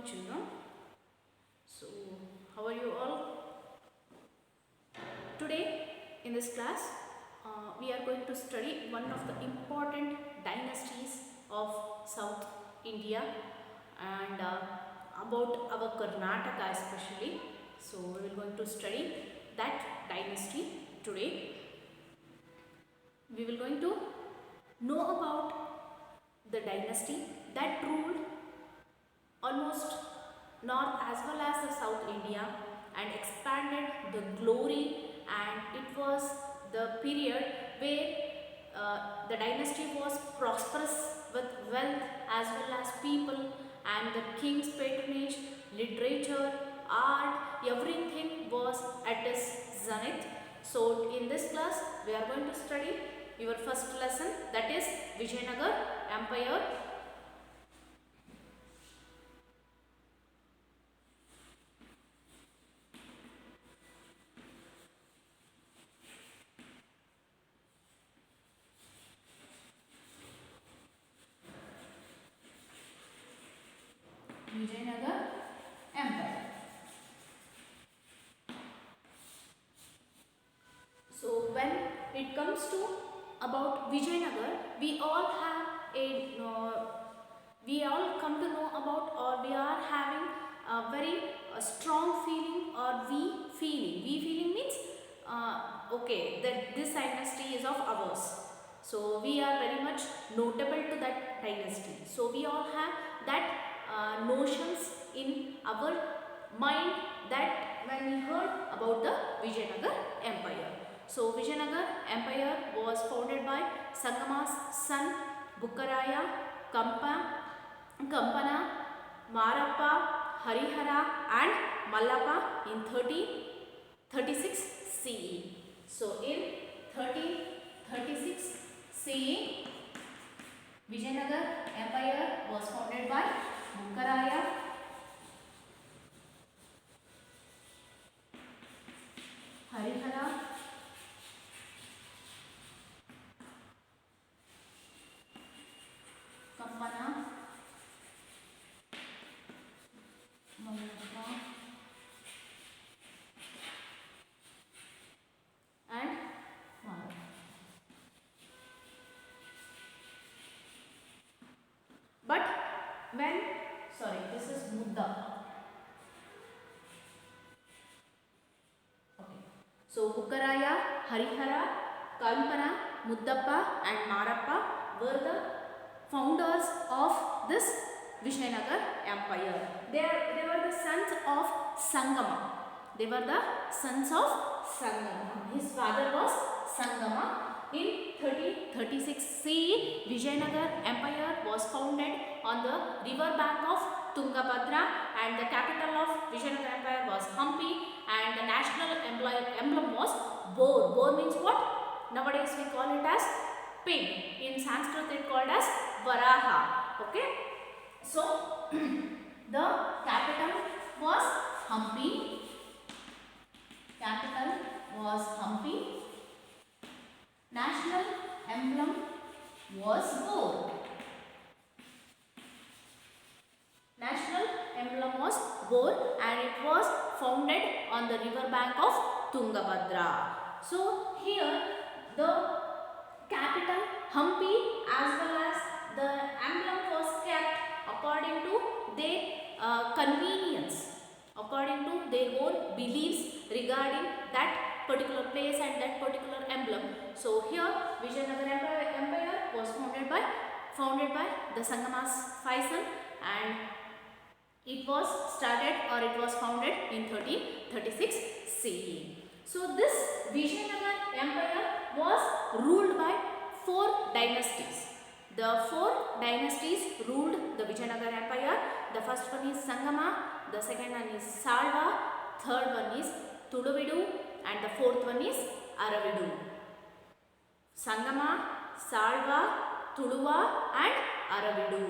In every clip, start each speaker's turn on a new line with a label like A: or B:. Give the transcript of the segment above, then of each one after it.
A: children. So how are you all? Today in this class we are going to study one of the important dynasties of South India and about our Karnataka especially. So we will going to study that dynasty today. We will going to know about the dynasty that ruled almost north as well as the South India and expanded the glory, and it was the period where the dynasty was prosperous with wealth as well as people and the king's patronage, literature, art, everything was at its zenith. So in this class we are going to study your first lesson, that is Vijayanagar Empire. Vijayanagar Empire. So when it comes to about Vijayanagar, we all come to know about, or we are having a very strong feeling, or we feeling. We feeling means okay, that this dynasty is of ours. So we are very much notable to that dynasty. So we all have that notions in our mind that when we heard about the Vijayanagar Empire. So Vijayanagar Empire was founded by Sangama's son Bukkaraya, Kampana, Marappa, Harihara and Mallappa in 1336 CE. So in 1336 CE, Vijayanagar Empire was founded by Bukkaraya, Harihara, Kampana, Mallappa and Marappa. But when, sorry, this is Mudda. Okay. So Bukkaraya, Harihara, Kampana, Muddappa and Marappa were the founders of this Vijayanagar Empire. They were the sons of Sangama. They were the sons of Sangama. His father was Sangama. In 1336 CE, Vijayanagar Empire was founded on the river bank of Tungabhadra, and the capital of Vijayanagar Empire was Hampi, and the national emblem was boar. Boar means what? Nowadays we call it as pig. In Sanskrit it called as Varaha. Okay. So the capital was Hampi. Capital was Hampi. National emblem was boar. National emblem was boar, and it was founded on the river bank of Tungabhadra. So here the capital Hampi as well as the emblem was kept according to their convenience, according to their own beliefs regarding that particular place and that particular emblem. So here Vijayanagar Empire was founded by the Sangama's 5 sons, and it was started, or it was founded in 1336 CE. So this Vijayanagar Empire was ruled by 4 dynasties. The 4 dynasties ruled the Vijayanagar Empire. The first one is Sangama, the second one is Salva, third one is Tuluvidu, and the fourth one is Aravidu. Sangama, Salva, Tuluva and Aravidu.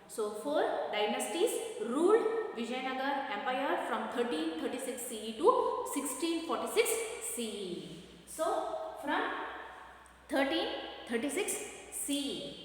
A: So 4 dynasties ruled Vijayanagar Empire from 1336 CE to 1646 CE. So from 1336 CE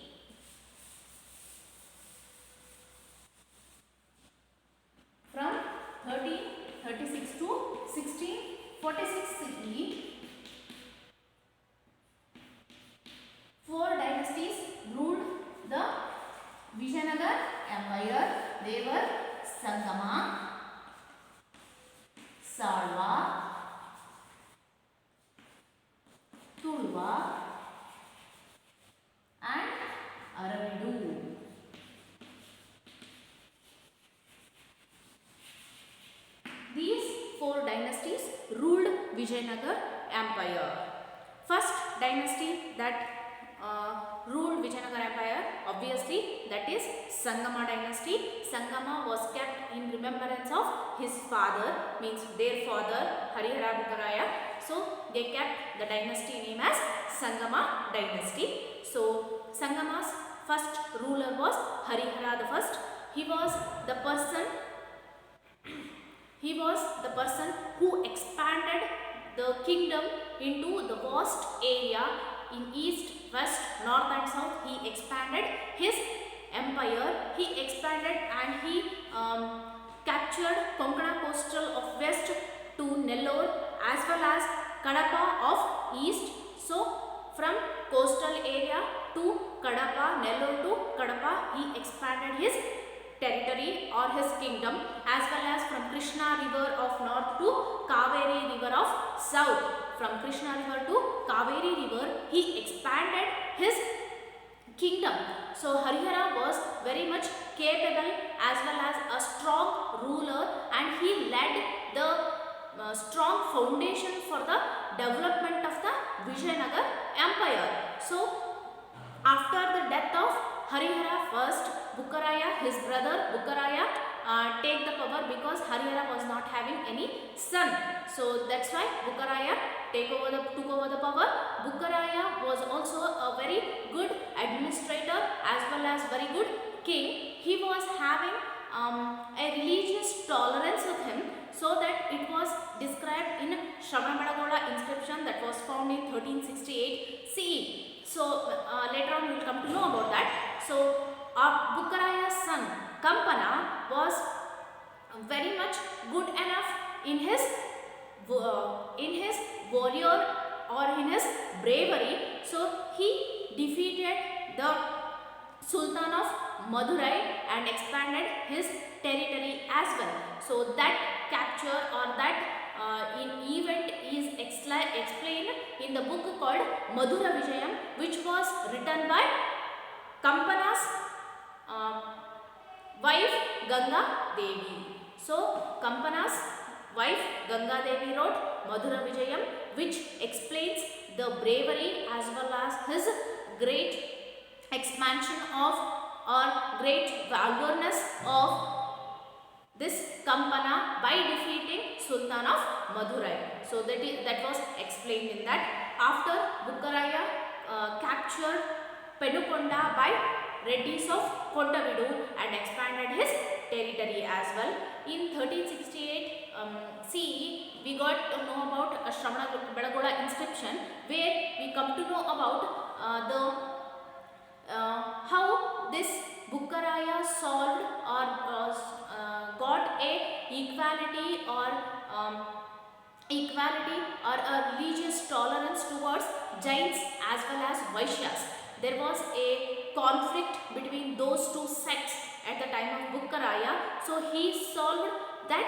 A: Vijayanagar Empire, they were Sangama, Salva, Tuluva and Aravidu. These four dynasties ruled Vijayanagar Empire. First dynasty that ruled Vijayanagar Empire, obviously, that is Sangama dynasty. Sangama was kept in remembrance of his father, means their father Harihara Bukkaraya. So they kept the dynasty name as Sangama dynasty. So Sangama's first ruler was Harihara the first. He was the person who expanded the kingdom into the vast area in east, west, north and south. He expanded his empire. He expanded and he captured Konkana coastal of west to Nellore as well as Kadapa of east. So from coastal area to Kadapa, Nellore to Kadapa, he expanded his territory or his kingdom, as well as from Krishna river of north to Kaveri river of south. From Krishna river to Kaveri river, he expanded his kingdom. So Harihara was very much capable as well as a strong ruler, and he led the strong foundation for the development of the Vijayanagar Empire. So after the death of Harihara first, Bukkaraya, his brother Bukkaraya, take the power because Harihara was not having any son. So that's why Bukkaraya took over the power. Bukkaraya was also a very good administrator as well as very good king. He was having a religious tolerance with him, so that it was described in Shravanabelagola inscription that was found in 1368 CE. So later on we will come to know about that. So Bukkaraya's son Kampana was very much good enough in his warrior or in his bravery. So he defeated the Sultan of Madurai and expanded his territory as well. So that capture or that event is explained in the book called Madura Vijayam, which was written by Kampana's wife Ganga Devi. So Kampana's wife Ganga Devi wrote Madura Vijayam, which explains the bravery as well as his great expansion of or great valourness of this Kampana by defeating Sultan of Madurai. So that was explained in that. After Bukkaraya captured Penukonda by Reddys of Kondavidu and expanded his territory as well. In 1368 CE, we got to know about a Shravanabelagola inscription, where we come to know about how this Bukkaraya solved or got a equality or a religious tolerance towards Jains as well as Vaishyas. There was a conflict between those two sects at the time of Bukkaraya. So he solved that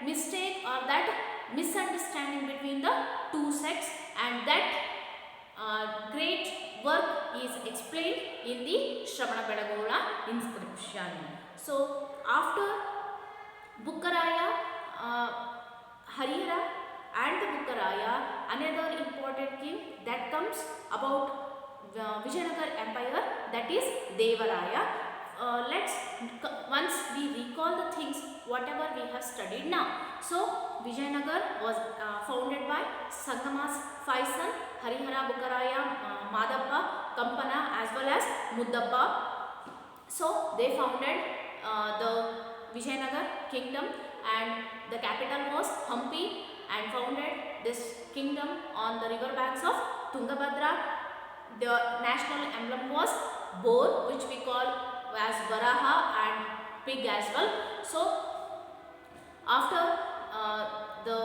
A: mistake or that misunderstanding between the two sects, and that great work is explained in the Shravanabelagola inscription. So after Bukkaraya, Harihara and the Bukkaraya, another important king that comes about Vijayanagar Empire, that is Devaraya. Once we recall the things whatever we have studied now. So Vijayanagar was founded by Sangama's 5 sons, Harihara, Bukkaraya, Madappa, Kampana as well as Muddappa. So they founded the Vijayanagar kingdom, and the capital was Hampi, and founded this kingdom on the river banks of Tungabhadra. The national emblem was boar, which we call as Varaha, and pig as well. So after the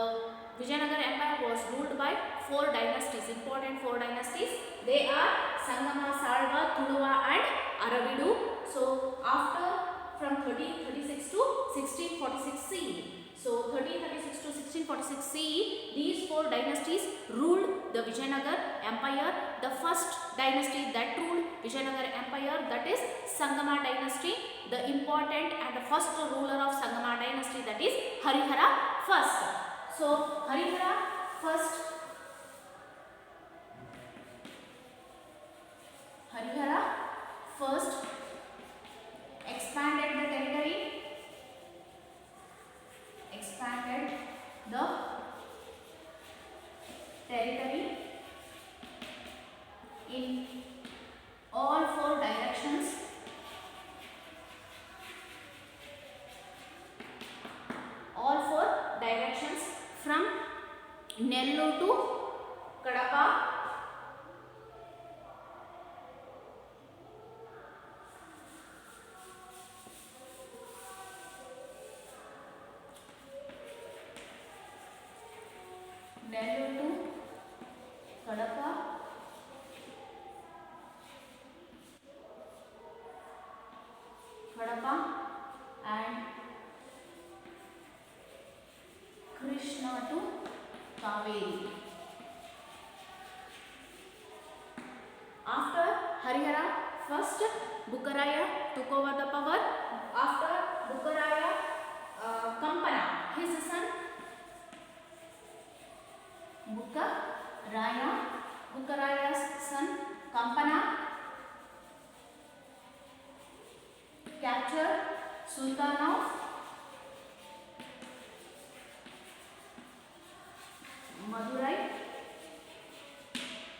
A: Vijayanagar Empire was ruled by 4 dynasties, important 4 dynasties. They are Sangama, Salva, Tuluva and Aravidu. So after from 1336 to 1646 CE. So 1336 to 1646 CE, these four dynasties ruled the Vijayanagar Empire. The first dynasty that ruled Vijayanagar Empire, that is Sangama dynasty. The important and the first ruler of Sangama dynasty, that is Harihara first. So Harihara first expanded the territory in all four directions. From Nellore to Kadapa, and Krishna to Kaveri. After Harihara first, Bukkaraya took over the power. After Bukkaraya, Kampana, his son Bukkaraya's son Kampana captured Sultan of Madurai.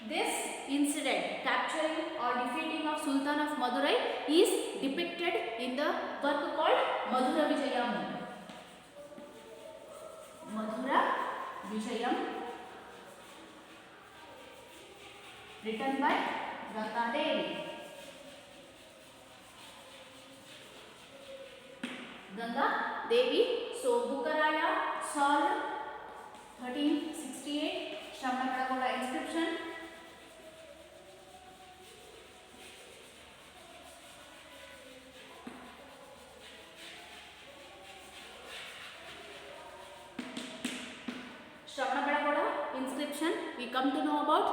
A: This incident, capturing or defeating of Sultan of Madurai, is depicted in the work called Madhura Vijayam. Written by Ganga Devi. So Bukkaraya solved 1368 Shravanabedagola inscription. Shravanabedagola inscription, we come to know about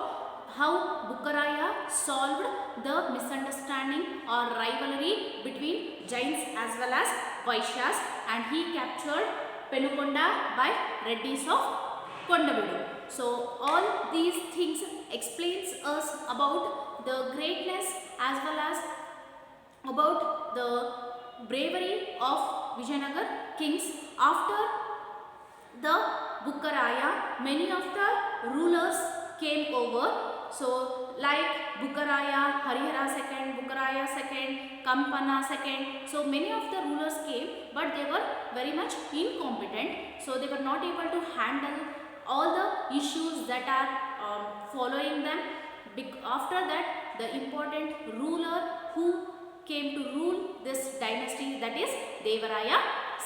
A: how Bukkaraya solved the misunderstanding or rivalry between Jains as well as Vaishyas, and he captured Penukonda by Reddys of Kondavidu. So all these things explains us about the greatness as well as about the bravery of Vijayanagar kings. After the Bukkaraya, many of the rulers came over. So like Bukkaraya, Harihara second, Bukkaraya second, Kampana second. So many of the rulers came, but they were very much incompetent. So they were not able to handle all the issues that are following them. After that, the important ruler who came to rule this dynasty, that is Devaraya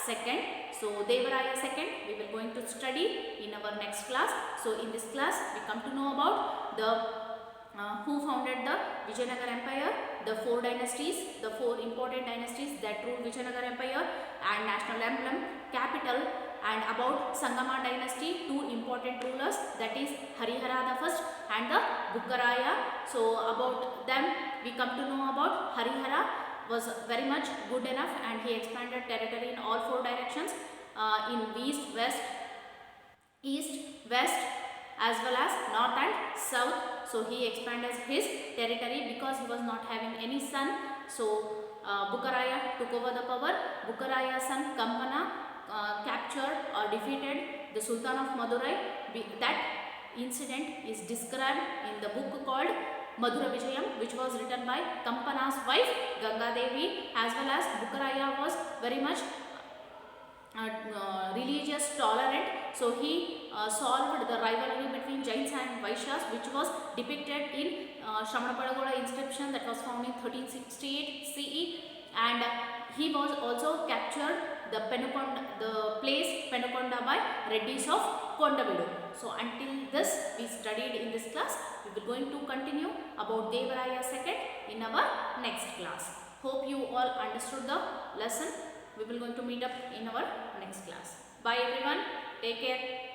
A: second. So Devaraya second we will going to study in our next class. So in this class we come to know about the who founded the Vijayanagar Empire, the four dynasties, the four important dynasties that ruled Vijayanagar Empire, and national emblem, capital, and about Sangama dynasty, two important rulers, that is Harihara the first and the Bukkaraya. So about them we come to know about Harihara was very much good enough, and he expanded territory in all four directions, in east, west as well as north and south. So he expanded his territory because he was not having any son. So Bukkaraya took over the power. Bukkaraya's son Kampana captured or defeated the Sultan of Madurai. That incident is described in the book called Madhura Vijayam, which was written by Kampana's wife Ganga Devi, as well as Bukkaraya was very much religious tolerant, so he solved the rivalry between Jains and Vaishyas, which was depicted in Shravanapadagoda inscription that was found in 1368 CE, and he was also captured the place Penukonda by Reddys of Kondavidu. So until this we studied in this class. We will going to continue about Devaraya II in our next class. Hope you all understood the lesson. We will going to meet up in our next class. Bye everyone. Take care.